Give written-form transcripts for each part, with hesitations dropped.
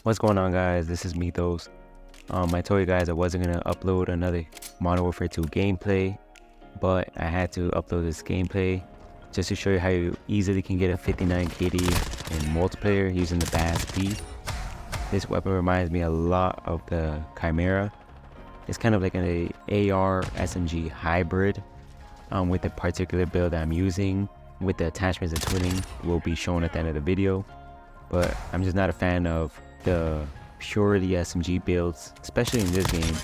What's going on, guys? This is Mythos. I told you guys I wasn't gonna upload another Modern Warfare 2 gameplay, but I had to upload this gameplay just to show you how you easily can get a 59 KD in multiplayer using the Bas-P. This weapon reminds me a lot of the Chimera. It's kind of like an AR SMG hybrid with the particular build I'm using, with the attachments and twinning will be shown at the end of the video. But I'm just not a fan of the purely SMG builds, especially in this game,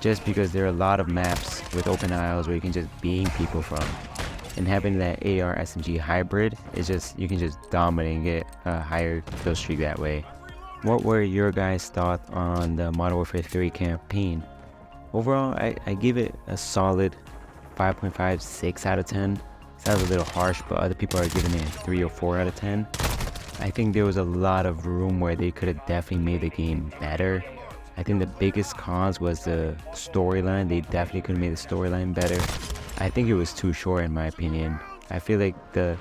just because there are a lot of maps with open aisles where you can just beam people from, and having that AR SMG hybrid is just, you can just dominate and get a higher kill streak that way. What were your guys' thoughts on the Modern Warfare 3 campaign? Overall, I give it a solid 5.56 out of 10. Sounds a little harsh, but other people are giving it 3 or 4 out of 10. I think there was a lot of room where they could have definitely made the game better. I think the biggest cause was the storyline. They definitely could have made the storyline better. I think it was too short in my opinion. I feel like the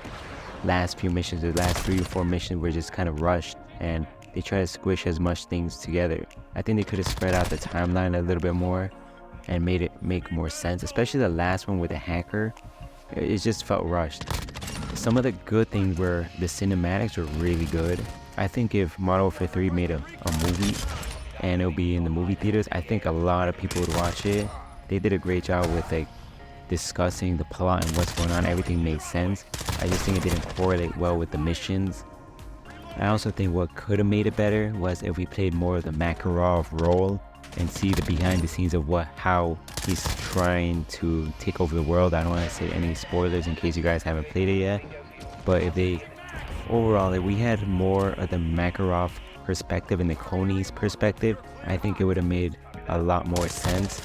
last few missions, the last 3 or 4 missions were just kind of rushed, and they tried to squish as much things together. I think they could have spread out the timeline a little bit more and made it make more sense, especially the last one with the hacker. It just felt rushed. Some of the good things were the cinematics were really good. I think if Modern Warfare 3 made a movie and it'll be in the movie theaters, I think a lot of people would watch it. They did a great job with like discussing the plot and what's going on. Everything made sense. I just think it didn't correlate well with the missions. I also think what could have made it better was if we played more of the Makarov role and see the behind the scenes of how he's trying to take over the world. I don't want to say any spoilers in case you guys haven't played it yet, but if they overall, if we had more of the Makarov perspective and the Koni's perspective, I think it would have made a lot more sense.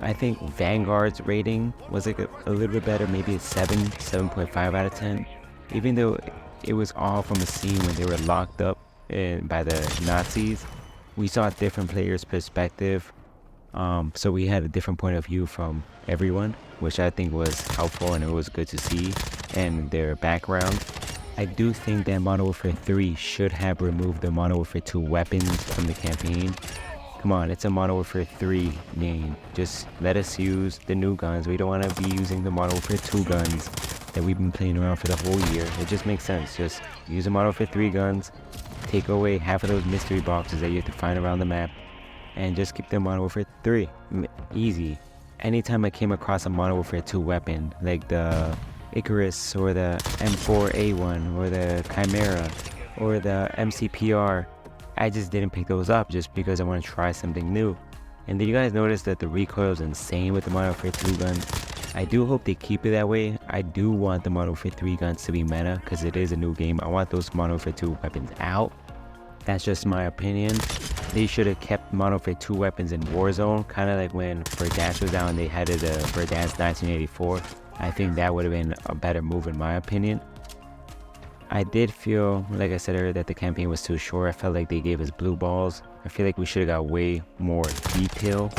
I think Vanguard's rating was like a little bit better, maybe a 7.5 out of 10, even though it was all from a scene when they were locked up by the Nazis. We saw a different player's perspective, so we had a different point of view from everyone, which I think was helpful and it was good to see, and their background. I do think that Modern Warfare 3 should have removed the Modern Warfare 2 weapons from the campaign. Come on, it's a Modern Warfare 3 game. Just let us use the new guns. We don't want to be using the Modern Warfare 2 guns that we've been playing around for the whole year. It just makes sense. Just use the Modern Warfare 3 guns, take away half of those mystery boxes that you have to find around the map, and just keep the Modern Warfare 3 easy. Anytime I came across a Modern Warfare 2 weapon, like the Icarus or the M4A1 or the Chimera or the MCPR, I just didn't pick those up just because I want to try something new. And did you guys notice that the recoil is insane with the Modern Warfare 2 guns? I do hope they keep it that way. I do want the Modern Warfare 3 guns to be meta because it is a new game. I want those Modern Warfare 2 weapons out. That's just my opinion. They should have kept Modern Warfare 2 weapons in Warzone, kind of like when Verdansk was out and they had the Verdansk 1984. I think that would have been a better move in my opinion. I did feel, like I said earlier, that the campaign was too short. I felt like they gave us blue balls. I feel like we should have got way more detail.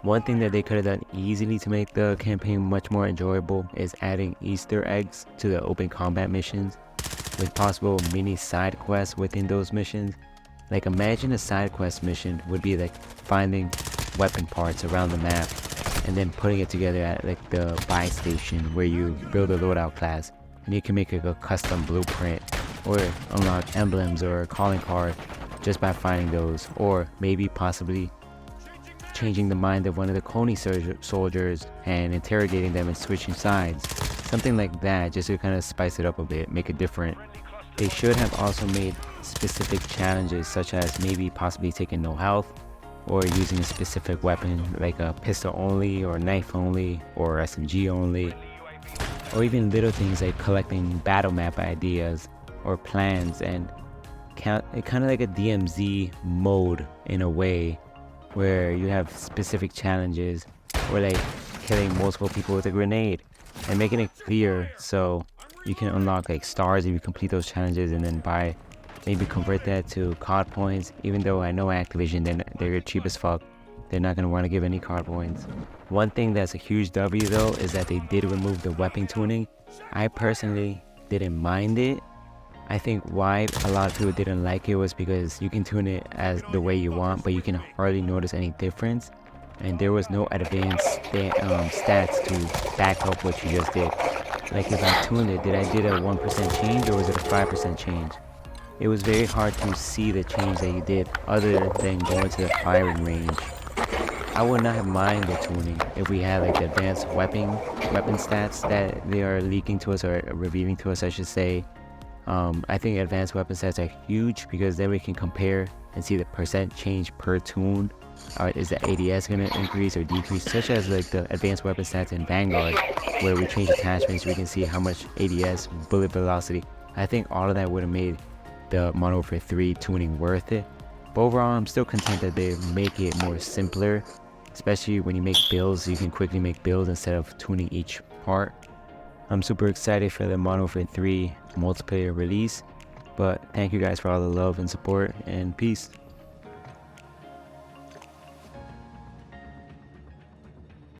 One thing that they could have done easily to make the campaign much more enjoyable is adding Easter eggs to the open combat missions, with possible mini side quests within those missions. Like, imagine a side quest mission would be like finding weapon parts around the map and then putting it together at like the buy station where you build a loadout class, and you can make like a custom blueprint or unlock emblems or a calling card just by finding those, or maybe possibly changing the mind of one of the Koni soldiers and interrogating them and switching sides. Something like that, just to kind of spice it up a bit, make it different. They should have also made specific challenges, such as maybe possibly taking no health, or using a specific weapon like a pistol only, or knife only, or SMG only, or even little things like collecting battle map ideas or plans, and kind of like a DMZ mode in a way, where you have specific challenges, or like killing multiple people with a grenade, and making it clear so you can unlock like stars if you complete those challenges, and then maybe convert that to COD points. Even though I know Activision, they're cheap as fuck, they're not going to want to give any COD points. One thing that's a huge W though is that they did remove the weapon tuning. I personally didn't mind it, I think why a lot of people didn't like it was because you can tune it as the way you want, but you can hardly notice any difference. And there was no advanced stats to back up what you just did. Like if I tuned it, did I did a 1% change or was it a 5% change? It was very hard to see the change that you did other than going to the firing range. I would not have minded the tuning if we had like the advanced weapon stats that they are leaking to us or revealing to us, I should say. I think advanced weapon stats are huge because then we can compare and see the percent change per tune. Is the ADS going to increase or decrease, such as like the advanced weapon stats in Vanguard, where we change attachments, we can see how much ADS, bullet velocity. I think all of that would have made the Modern Warfare 3 tuning worth it. But overall, I'm still content that they make it more simpler, especially when you make builds. You can quickly make builds instead of tuning each part. I'm super excited for the Modern Warfare 3 multiplayer release, but thank you guys for all the love and support, and peace.